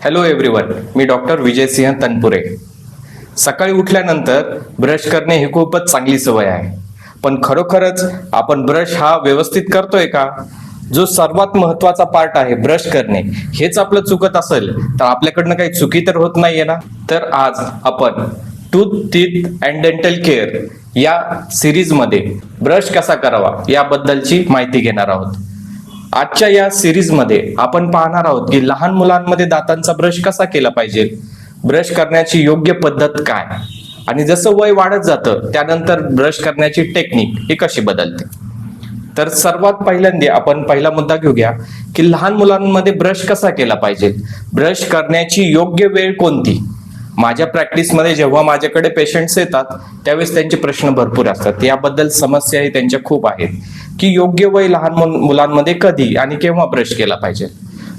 Hello everyone, मी doctor Vijay Singh Tanpure. सकाळी उठल्यानंतर brush करणे ही खूपच चांगली सवय आहे. पण खरोखरच आपण ब्रश हा व्यवस्थित करतोय का? जो सर्वात महत्वाचा पार्ट आहे ब्रश करणे, हेच आपलं चुकत असेल तर आपल्याकडनं काही चुकी तर होत नाहीये ना. तर आज आपण tooth teeth and dental care या सिरीजमध्ये ब्रश कसा करावा याबद्दलची माहिती घेणार आहोत. आजच्या या सिरीजमध्ये आपण पाहणार आहोत की लहान मुलांमध्ये दातांचा ब्रश कसा केला पाहिजे, ब्रश करण्याची योग्य पद्धत काय, आणि जसं वय वाढत जातं त्यानंतर ब्रश करण्याची टेक्निक ही कशी बदलते. तर सर्वात पहिल्यांदा आपण पहिला मुद्दा घेऊया की लहान मुलांमध्ये ब्रश कसा केला पाहिजे, ब्रश करण्याची योग्य वेळ कोणती. माझ्या प्रॅक्टिसमध्ये जेव्हा माझ्याकडे पेशंट्स येतात त्यावेळेस त्यांचे प्रश्न भरपूर असतात. याबद्दल समस्याही त्यांच्या खूप आहेत की योग्य वय लहान मुलांमध्ये कधी आणि केव्हा ब्रश केला पाहिजे.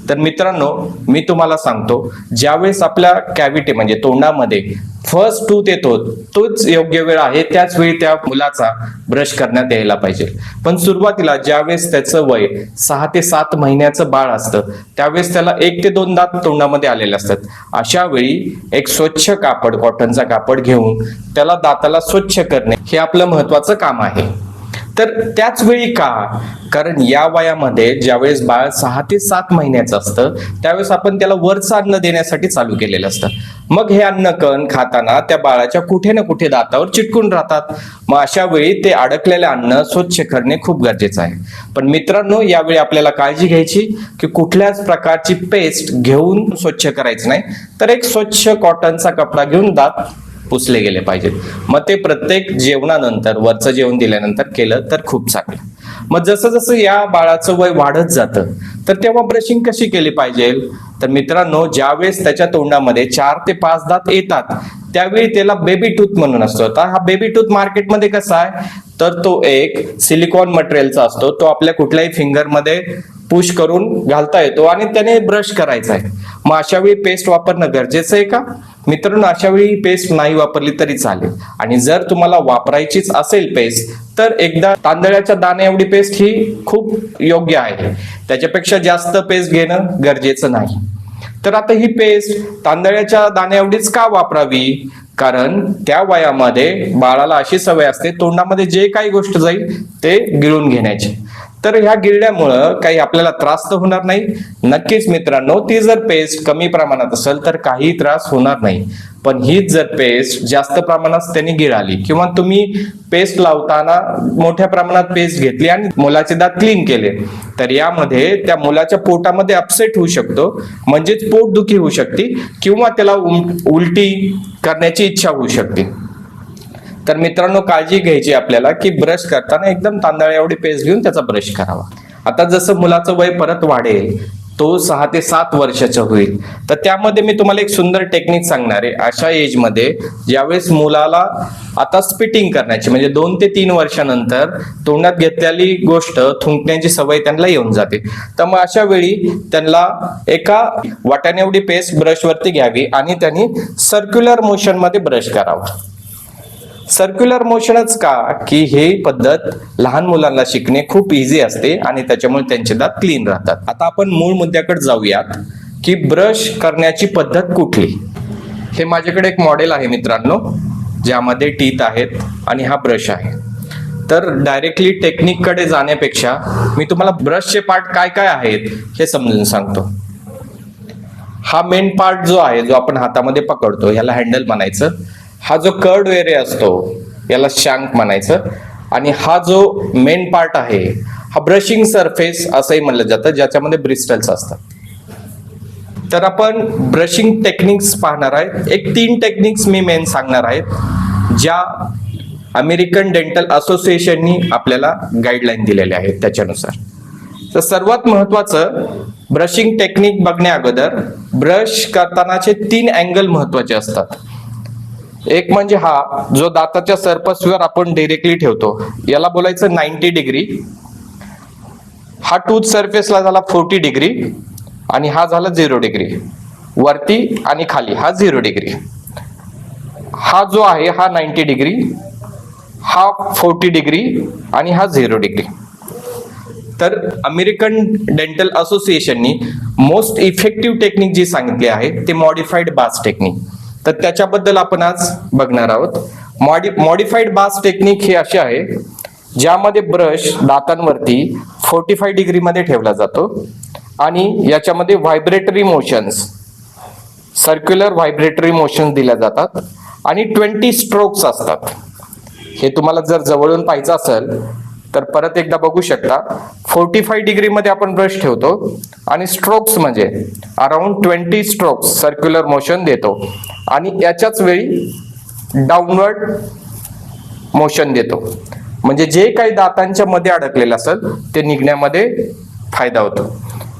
तर मित्रांनो, मी तुम्हाला सांगतो, ज्यावेळेस आपल्या कॅव्हिटी म्हणजे तोंडामध्ये फर्स्ट टूथ येतो तोच योग्य वेळ आहे, त्याच वेळी त्या मुलाचा ब्रश करण्यात यायला पाहिजे. पण सुरुवातीला ज्यावेळेस त्याचं वय 6 ते 7 महिन्याचं बाळ असतं त्यावेळेस त्याला 1 ते 2 दात तोंडामध्ये आलेले असतात. अशा वेळी एक स्वच्छ कापड, कॉटनचा कापड घेऊन त्याला दाताला स्वच्छ करणे हे आपलं महत्वाचं काम आहे. तर त्याच वेळी का? कारण या वयामध्ये ज्यावेळेस बाळ 6 ते 7 महिन्याचं असतं त्यावेळेस आपण त्याला वरचं अन्न देण्यासाठी चालू केलेलं असतं. मग हे अन्न कण खाताना त्या बाळाच्या कुठे ना कुठे दातावर चिटकून राहतात. मग अशा वेळी ते अडकलेले अन्न स्वच्छ करणे खूप गरजेचं आहे. पण मित्रांनो, यावेळी आपल्याला काळजी घ्यायची की कुठल्याच प्रकारची पेस्ट घेऊन स्वच्छ करायचं नाही, तर एक स्वच्छ कॉटनचा कपडा घेऊन दात पुसले गेले पाहिजेत. मग ते प्रत्येक जेवणानंतर, वरचं जेवण दिल्यानंतर केलं तर खूप चांगलं. मग जसं जसं या बाळाचं वय वाढत जातं तर तेव्हा ब्रशिंग कशी केली पाहिजे. तर मित्रांनो, ज्यावेळेस त्याच्या तोंडामध्ये 4 ते 5 दात येतात त्यावेळी त्याला बेबी टूथ म्हणून असतो. आता हा बेबी टूथ मार्केटमध्ये कसा आहे, तर तो एक सिलिकॉन मटेरियलचा असतो. तो आपल्या कुठल्याही फिंगरमध्ये पुश करून घालता येतो आणि त्याने ब्रश करायचा आहे. मग अशा वेळी पेस्ट वापरणं गरजेचं आहे का? मित्रांनो, अशा वेळी पेस्ट नाही वापरली तरी चालेल. आणि जर तुम्हाला वापरायचीच असेल पेस्ट तर एकदा तांदळाच्या दाण्या एवढी पेस्ट ही खूप योग्य आहे. त्याच्यापेक्षा जास्त पेस्ट घेणं गरजेचं नाही. तर आता ही पेस्ट तांदळाच्या दाण्या एवढीच का वापरावी? कारण त्या वयामध्ये बाळाला अशी सवय असते तोंडामध्ये जे काही गोष्ट जाईल ते गिळून घेण्याची. तर ह्या गिळण्यामुळं काही आपल्याला त्रास तर होणार नाही. नक्कीच मित्रांनो, ती जर पेस्ट कमी प्रमाणात असेल तर काही त्रास होणार नाही. पण हीच जर पेस्ट जास्त प्रमाणात त्यांनी गिळाली किंवा तुम्ही पेस्ट लावताना मोठ्या प्रमाणात पेस्ट घेतली आणि मुलाचे दात क्लीन केले तर यामध्ये त्या मुलाच्या पोटामध्ये अपसेट होऊ शकतो, म्हणजेच पोटदुखी होऊ शकते किंवा त्याला उलटी करण्याची इच्छा होऊ शकते. तर मित्रांनो, काळजी घ्यायची आपल्याला की ब्रश करताना एकदम तांदळा एवढी पेस्ट घेऊन त्याचा ब्रश करावा. आता जसं मुलाचं वय परत वाढेल, तो 6 ते 7 वर्षाचा होईल, तर त्यामध्ये मी तुम्हाला एक सुंदर टेक्निक सांगणार आहे. अशा एज मध्ये ज्यावेळेस मुलाला आता स्पिटिंग करण्याची म्हणजे 2 ते 3 वर्षानंतर तोंडात घेतलेली गोष्ट थुंकण्याची सवय त्यांना येऊन जाते. तर मग अशा वेळी त्यांना एका वाट्याने एवढी पेस्ट ब्रशवरती घ्यावी आणि त्यांनी सर्क्युलर मोशन मध्ये ब्रश करावा. सर्क्युलर मोशनच का? की हे पद्धत लहान मुलांना शिकणे खूप इझी असते आणि त्याच्यामुळे त्यांचे दात क्लीन राहतात. आता आपण मूळ मुद्द्याकडे जाऊयात की ब्रश करण्याची पद्धत कुठली. हे माझ्याकडे एक मॉडेल आहे मित्रांनो, ज्यामध्ये टीथ आहेत आणि हा ब्रश आहे. तर डायरेक्टली टेक्निक कडे जाण्यापेक्षा मी तुम्हाला ब्रशचे पार्ट काय काय आहेत हे समजून सांगतो. हा मेन पार्ट जो आहे, जो आपण हातामध्ये पकडतो, याला हँडल म्हणायचं. हा जो कर्ड एरिया असतो याला शँक म्हणायचं. आणि हा जो मेन पार्ट आहे हा ब्रशिंग सरफेस असंही म्हणलं जातं, ज्याच्यामध्ये ब्रिस्टल्स असतात. तर आपण ब्रशिंग टेक्निक्स पाहणार आहेत. एक 3 टेक्निक्स मी मेन सांगणार आहेत, ज्या अमेरिकन डेंटल असोसिएशननी आपल्याला गाईडलाईन दिलेल्या आहेत त्याच्यानुसार. तर सर्वात महत्वाचं, ब्रशिंग टेक्निक बघण्या अगोदर ब्रश करतानाचे 3 अँगल महत्वाचे असतात. एक म्हणजे हा जो दाताच्या सरफेसवर आपण डायरेक्टली ठेवतो याला बोलायचं 90 डिग्री. हा टूथ सरफेसला झाला 40 डिग्री आणि हा झाला 0 डिग्री. वरती आणि खाली हा 0 डिग्री. हा जो आहे हा 90 डिग्री, हा 40 डिग्री आणि हा 0 डिग्री. तर अमेरिकन डेंटल असोसिएशननी मोस्ट इफेक्टिव्ह टेक्निक जी सांगितली आहे ते मॉडिफाईड बास टेक्निक. तर त्याच्याबद्दल आपण आज बघणार आहोत. मॉडिफाईड बास टेक्निक ही अशी आहे ज्यामध्ये ब्रश दातांवरती 45 डिग्री मध्ये ठेवला जातो आणि याच्यामध्ये व्हायब्रेटरी मोशन्स, सर्क्युलर व्हायब्रेटरी मोशन्स दिल्या जातात आणि 20 स्ट्रोक्स असतात. हे तुम्हाला जर जवळून पाहायचं असेल तर परत एकदा बघू शकता. 45 डिग्री मध्ये आपण ब्रश ठेवतो आणि स्ट्रोक्स म्हणजे अराउंड 20 स्ट्रोक्स सर्क्युलर मोशन देतो आणि याच्याच वेळी डाऊनवर्ड मोशन देतो. म्हणजे जे काही दातांच्या मध्ये अडकलेलं असेल ते निघण्यामध्ये फायदा होतो.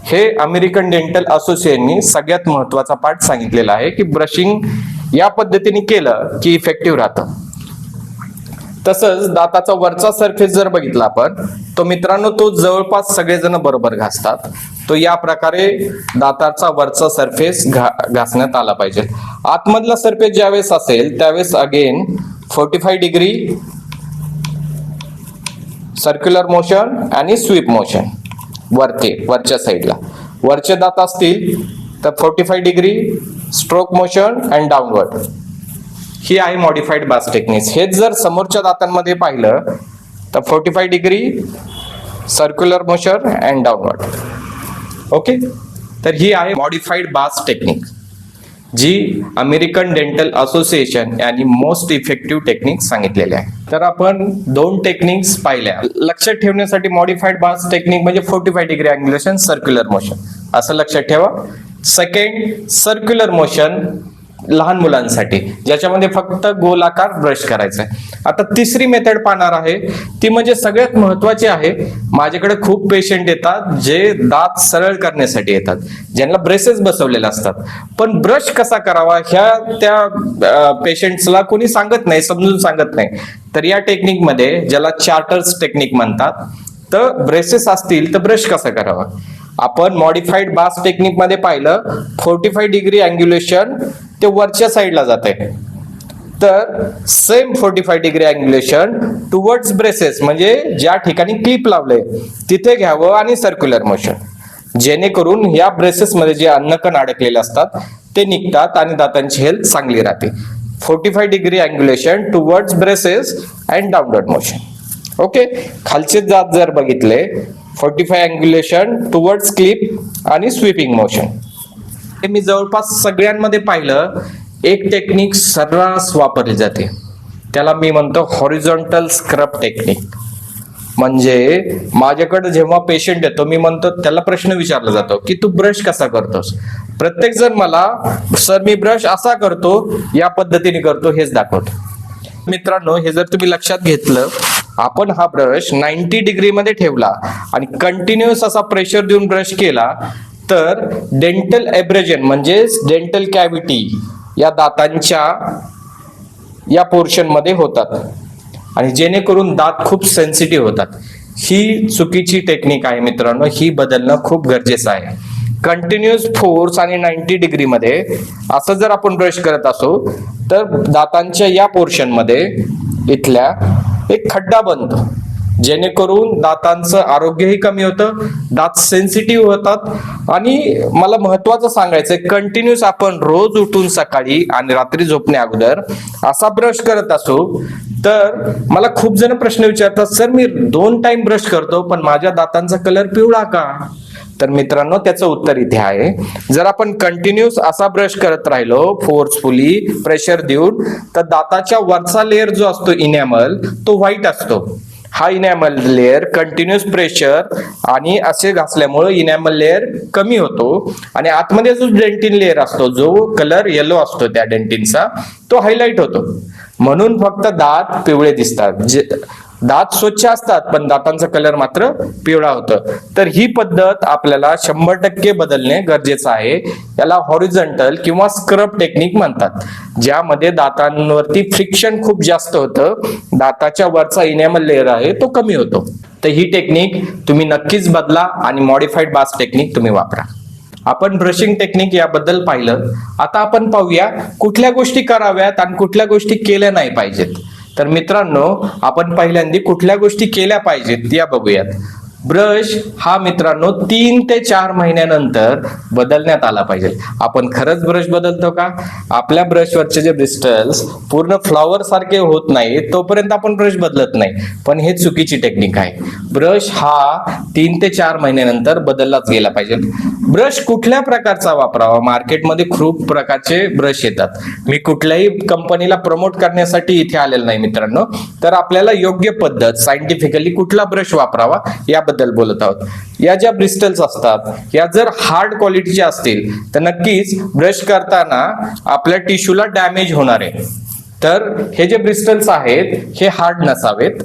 हे अमेरिकन डेंटल असोसिएशननी सगळ्यात महत्वाचा पार्ट सांगितलेला आहे की ब्रशिंग या पद्धतीने केलं की इफेक्टिव्ह राहतं. तसंच दाताचा वरचा सरफेस जर बघितला आपण तो मित्रांनो तो जवळपास सगळेजण बरोबर घासतात. तो या प्रकारे दाताचा वरचा सरफेस घासण्यात आला पाहिजे. आतमधला सरफेस ज्यावेळेस असेल त्यावेळेस अगेन 45 डिग्री सर्क्युलर मोशन आणि स्वीप मोशन वरच्या साईडला. वरचे दात असतील तर 45 degree stroke motion and downward. ही आहे मॉडिफाईड बास टेक्निक्स. हेच जर समोरच्या दातांमध्ये पाहिलं तर 45 degree circular motion and downward. Okay, तर ही आहे मॉडिफाईड बास टेक्निक जी अमेरिकन डेंटल असोसिएशन यांनी मोस्ट इफेक्टिव्ह टेक्निक सांगितलेले आहे. तर आपण 2 टेक्निक्स पाहिल्या. लक्षात ठेवण्यासाठी मॉडिफाईड बास टेक्निक म्हणजे 45 डिग्री अँग्युलेशन, सर्क्युलर मोशन असं लक्षात ठेवा. सेकंड सर्क्युलर मोशन लहान मुलांसाठी ज्याच्यामध्ये फक्त गोलाकार ब्रश करायचा आहे. आता तिसरी मेथड पाहणार आहे ती म्हणजे सगळ्यात महत्वाची आहे. माझ्याकडे खूप पेशंट येतात जे दात सरळ करण्यासाठी येतात, ज्यांना ब्रेसेस बसवलेले असतात, पण ब्रश कसा करावा ह्या त्या पेशंट्सला कोणी सांगत नाही, समजून सांगत नाही. तर या टेक्निक मध्ये ज्याला चार्टर्स टेक्निक म्हणतात, तर ब्रेसेस असतील तर ब्रश कसा करावा. आपण मॉडिफाईड बास टेक्निक मध्ये पाहिलं 45 डिग्री अँग्युलेशन ते वरच्या साईडला जाते. तर same 45 degree angulation towards braces म्हणजे ज्या ठिकाणी क्लिप लावले तिथे घ्यावं आणि सर्क्युलर मोशन, जेणेकरून या ब्रेसेस मध्ये जे अन्नकण अडकलेले असतात ते निघतात आणि दातांची हेल्थ चांगली राहते. 45 degree angulation towards braces and downward motion. Okay, खालचे दात जर बघितले 45 अँग्युलेशन टुवर्ड्स क्लिप आणि स्वीपिंग मोशन. हे मी जवळपास सगळ्यांमध्ये पाहिलं एक टेक्निक सर्रास वापरली जाते, त्याला मी म्हणतो हॉरिझॉन्टल स्क्रब टेक्निक. म्हणजे माझ्याकडे जेव्हा पेशंट येतो मी म्हणतो त्याला प्रश्न विचारला जातो की तू ब्रश कसा करतोस. प्रत्येक जण मला सर मी ब्रश असा करतो, या पद्धतीने करतो हेच दाखवतो. मित्रांनो, हे जर तुम्ही लक्षात घेतलं, आपण हा ब्रश 90 डिग्री मध्ये ठेवला आणि कंटिन्युअस असा प्रेशर देऊन ब्रश केला तर डेंटल एब्रेजन म्हणजे डेंटल कॅव्हिटी या दातांच्या या पोर्शन मध्ये होतात आणि जेणेकरून दात खूप सेन्सिटिव्ह होतात. ही चुकीची टेक्निक आहे मित्रांनो, ही बदलणं खूप गरजेचं आहे. कंटिन्युअस फोर्स आणि 90 डिग्री मध्ये असं जर आपण ब्रश करत असो तर दातांच्या या पोर्शन मध्ये इथल्या एक खड्डा बनतो, जेणेकरून दातांचं आरोग्यही कमी होतं, दात सेन्सिटिव्ह होतात. आणि मला महत्वाचं सांगायचंय, कंटिन्युअस आपण रोज उठून सकाळी आणि रात्री झोपण्या अगोदर असा ब्रश करत असो तर मला खूप जण प्रश्न विचारतात, सर मी 2 टाइम ब्रश करतो पण माझ्या दातांचा कलर पिवळा का. तर मित्रांनो त्याचं उत्तर इथे आहे. जर आपण कंटिन्युअस असा ब्रश करत राहिलो फोर्सफुली प्रेशर देऊन तर दाताच्या वरचा लेअर जो असतो इनॅमल तो व्हाईट असतो. हा इनॅमल लेअर कंटिन्युअस प्रेशर आणि असे घासल्यामुळे इनॅमल लेअर कमी होतो आणि आतमध्ये जो डेंटिन लेअर असतो जो कलर येलो असतो त्या डेंटिनचा तो हायलाइट होतो. म्हणून फक्त दात पिवळे दिसतात. दात स्वच्छ असतात पण दातांचा कलर मात्र पिवळा होतं. तर ही पद्धत आपल्याला 100% बदलणे गरजेचं आहे. याला हॉरिझॉन्टल किंवा स्क्रब टेक्निक म्हणतात, ज्यामध्ये दातांवरती फ्रिक्शन खूप जास्त होतं, दाताच्या वरचा इनॅमल लेअर आहे तो कमी होतो. तर ही टेक्निक तुम्ही नक्कीच बदला आणि मॉडिफाईड बास टेक्निक तुम्ही वापरा. आपण ब्रशिंग टेक्निक याबद्दल पाहिलं. आता आपण पाहूया कुठल्या गोष्टी कराव्यात आणि कुठल्या गोष्टी केल्या नाही पाहिजेत. तर मित्रांनो, आपण पहिल्यांदा कुठल्या गोष्टी केल्या पाहिजेत या बघूयात. ब्रश हा मित्रांनो 3 ते 4 महिन्यानंतर बदलण्यात आला पाहिजे. आपण खरंच ब्रश बदलतो का? आपल्या ब्रशवरचे जे ब्रिस्टल्स पूर्ण फ्लॉवर सारखे होत नाही तोपर्यंत आपण ब्रश बदलत नाही, पण हे चुकीची टेक्निक आहे. ब्रश हा 3 ते 4 महिन्यानंतर बदललाच गेला पाहिजे. ब्रश कुठल्या प्रकारचा वापरावा? मार्केटमध्ये खूप प्रकारचे ब्रश येतात. मी कुठल्याही कंपनीला प्रमोट करण्यासाठी इथे आलेलं नाही मित्रांनो, तर आपल्याला योग्य पद्धत सायंटिफिकली कुठला ब्रश वापरावा याबद्दल बोलत आहोत. या ज्या ब्रिस्टल्स असतात या जर हार्ड क्वालिटीच्या असतील तर नक्कीच ब्रश करताना आपल्या टिश्यूला डॅमेज होणार आहे. तर हे जे ब्रिस्टल्स आहेत हे हार्ड नसावेत,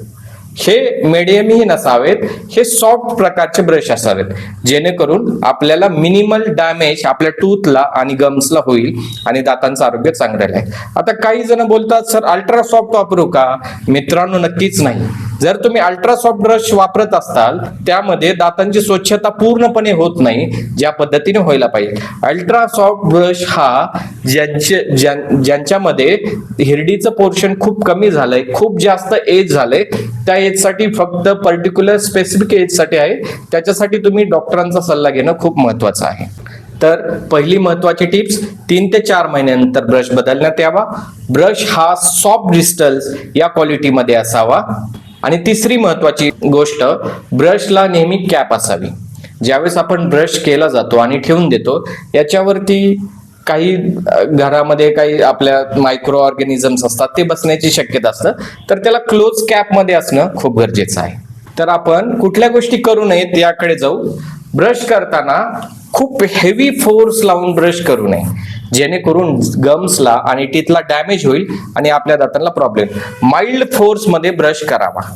हे मिडियमही नसावेत, हे सॉफ्ट प्रकारचे ब्रश असावेत, जेणेकरून आपल्याला मिनिमल डॅमेज आपल्या टूथला आणि गम्सला होईल आणि दातांचं आरोग्य चांगलं राहील. आता काही जण बोलतात सर अल्ट्रा सॉफ्ट वापरू का? मित्रांनो नक्कीच नाही. जर तुम्ही अल्ट्रा सॉफ्ट ब्रश वापरत असाल त्यामध्ये दातांची स्वच्छता पूर्णपणे होत नाही ज्या पद्धतीने व्हायला पाहिजे. अल्ट्रा सॉफ्ट ब्रश हा ज्यांच्यामध्ये हिरडीचं पोर्शन खूप कमी झालंय, खूप जास्त एज झालंय, त्या एज साठी फक्त पर्टिक्युलर स्पेसिफिक एज साठी आहे, त्याच्यासाठी तुम्ही डॉक्टरांचा सल्ला घेणं खूप महत्वाचं आहे. तर पहिली महत्वाची टिप्स, 3 ते 4 महिन्यानंतर ब्रश बदलण्यात यावा. ब्रश हा सॉफ्ट ब्रिस्टल्स या क्वालिटीमध्ये असावा. आणि तिसरी महत्वाची गोष्ट, ब्रशला नेहमी कॅप असावी. ज्यावेळेस आपण ब्रश केला जातो आणि ठेवून देतो याच्यावरती काही घरामध्ये काही आपल्या मायक्रो ऑर्गॅनिझम्स असतात ते बसण्याची शक्यता असतं, तर त्याला क्लोज कॅप मध्ये असणं खूप गरजेचं आहे. तर आपण कुठल्या गोष्टी करू नयेत याकडे जाऊ. ब्रश करताना खूप हेवी फोर्स लावून ब्रश करू नये, जेणेकरून गम्सला आणि टीथला डॅमेज होईल आणि आपल्या दातांना प्रॉब्लेम. माइल्ड फोर्स मध्ये ब्रश करावा.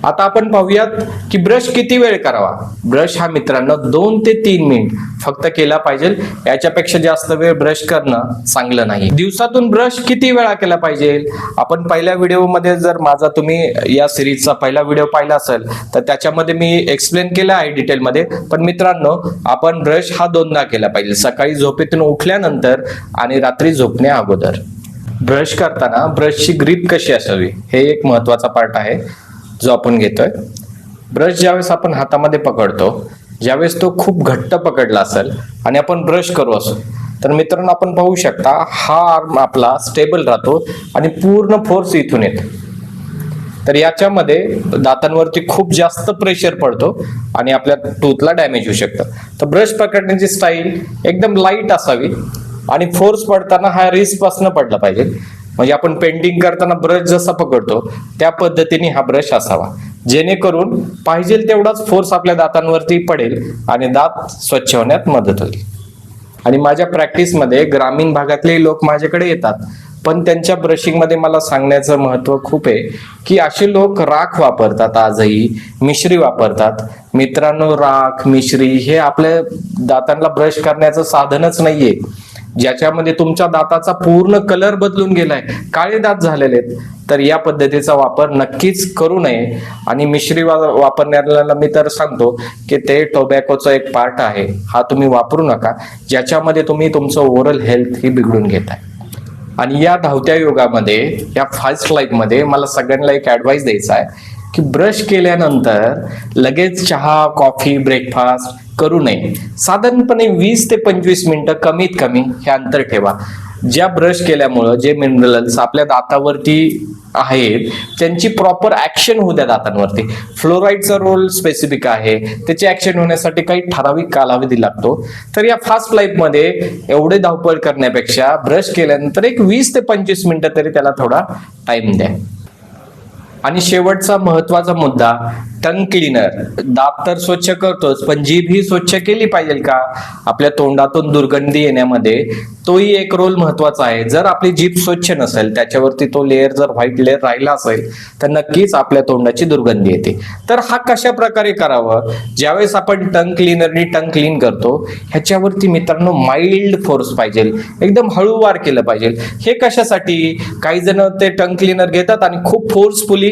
आता आपण पाहूयात की ब्रश किती वेळ करावा. ब्रश हा मित्रांनो 2 ते 3 मिनिट फक्त केला पाहिजे. याच्यापेक्षा जास्त वेळ ब्रश करणं चांगलं नाही. दिवसातून ब्रश किती वेळा केला पाहिजे? आपण पहिल्या व्हिडिओमध्ये जर माझा तुम्ही या सिरीजचा पहिला व्हिडिओ पाहिला असेल तर त्याच्यामध्ये मी एक्सप्लेन केलं आहे डिटेलमध्ये. पण मित्रांनो आपण ब्रश हा 2दा केला पाहिजे, सकाळी झोपेतून उठल्यानंतर आणि रात्री झोपण्या अगोदर. ब्रश करताना ब्रशची ग्रिप कशी असावी हे एक महत्वाचा पार्ट आहे जो आपण घेतोय. ब्रश ज्यावेळेस आपण हातामध्ये पकडतो, ज्यावेळेस तो खूप घट्ट पकडला असेल आणि आपण ब्रश करू असो, तर मित्रांनो आपण पाहू शकता हा आर्म आपला स्टेबल राहतो आणि पूर्ण फोर्स इथून येतो. तर याच्यामध्ये दातांवरती खूप जास्त प्रेशर पडतो आणि आपल्या टूथला डॅमेज होऊ शकतं. तर ब्रश पकडण्याची स्टाईल एकदम लाईट असावी आणि फोर्स पडताना हा रिस्ट पासून पडला पाहिजे. म्हणजे आपण पेंटिंग करताना ब्रश जसा पकडतो त्या पद्धतीने हा ब्रश असावा, जेणेकरून पाहिजे तेवढाच फोर्स आपल्या दातांवरती पडेल आणि दात स्वच्छ होण्यात मदत होईल. आणि माझ्या प्रॅक्टिसमध्ये ग्रामीण भागातले लोक माझ्याकडे येतात, पण त्यांच्या ब्रशिंग मध्ये मला सांगण्याचं महत्व खूप आहे की असे लोक राख वापरतात, आजही मिश्री वापरतात. मित्रांनो राख मिश्री हे आपल्या दातांना ब्रश करण्याचं साधनच नाहीये, ज्याच्यामध्ये तुमच्या दाताचा पूर्ण कलर बदलून गेलाय, काळे दात झालेले आहेत. तर या पद्धतीचा वापर नक्कीच करू नये. आणि मिश्री वापरणाऱ्याला मी तर सांगतो की ते टोबॅकोचा एक पार्ट आहे, हा तुम्ही वापरू नका, ज्याच्यामध्ये तुम्ही तुमचं ओरल हेल्थ ही बिघडून घेताय. आणि या धावत्या युगामध्ये, या फास्ट लाईफ मध्ये मला सगळ्यांना एक ऍडवाइस द्यायचा आहे की ब्रश केल्यानंतर लगेच चहा कॉफी ब्रेकफास्ट करू नये. साधारणपणे 20 ते 25 मिनिटं कमीत कमी हे अंतर ठेवा. ज्या ब्रश केल्यामुळं जे मिनरल्स आपल्या दातावरती आहेत त्यांची प्रॉपर ऍक्शन होऊ द्या दातांवरती. फ्लोराईडचा रोल स्पेसिफिक आहे, त्याची ऍक्शन होण्यासाठी काही ठराविक कालावधी लागतो. तर या फास्ट लाईफ मध्ये एवढे धावपळ करण्यापेक्षा ब्रश केल्यानंतर एक 20 ते 25 मिनिटं तरी त्याला थोडा टाइम द्या. आणि शेवटचा महत्वाचा मुद्दा, टंग क्लीनर. दात तर स्वच्छ करतोच, पण जीभ ही स्वच्छ केली पाहिजे का? आपल्या तोंडातून दुर्गंधी येण्यामध्ये तोही एक रोल महत्वाचा आहे. जर आपली जीभ स्वच्छ नसेल, त्याच्यावरती तो लेअर जर व्हाईट लेअर राहिला असेल तर नक्कीच आपल्या तोंडाची दुर्गंधी येते. तर हा कशा प्रकारे करावं? ज्यावेळेस आपण टंग क्लीनरनी टंग क्लीन करतो ह्याच्यावरती मित्रांनो माइल्ड फोर्स पाहिजे, एकदम हळूवार केलं पाहिजे. हे कशासाठी? काही जण ते टंग क्लीनर घेतात आणि खूप फोर्सफुली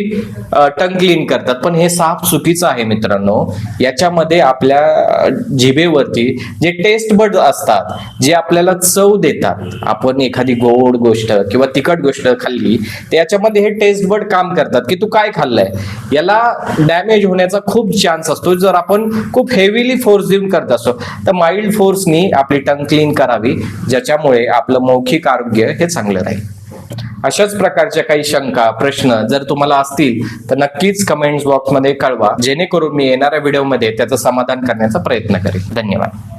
टंग क्लीन करतात, पण हे साफ चुकीचं आहे मित्रांनो. याच्यामध्ये आपल्या जिभेवरती जे टेस्ट बड असतात, जे आपल्याला चव देतात, आपण एखादी गोड गोष्ट किंवा तिखट गोष्ट खाल्ली तर याच्यामध्ये हे टेस्ट बड काम करतात की तू काय खाल्लंय, याला डॅमेज होण्याचा खूप चान्स असतो जर आपण खूप हेवीली फोर्स देऊन करत असतो. तर माइल्ड फोर्सनी आपली टंग क्लीन करावी, ज्याच्यामुळे आपलं मौखिक आरोग्य हे चांगलं राहील. अशाच प्रकारच्या काही शंका, प्रश्न जर तुम्हाला असतील तर नक्कीच कमेंट्स बॉक्समध्ये कळवा, जेणेकरून मी येणाऱ्या व्हिडिओमध्ये त्याचं समाधान करण्याचा प्रयत्न करेन. धन्यवाद.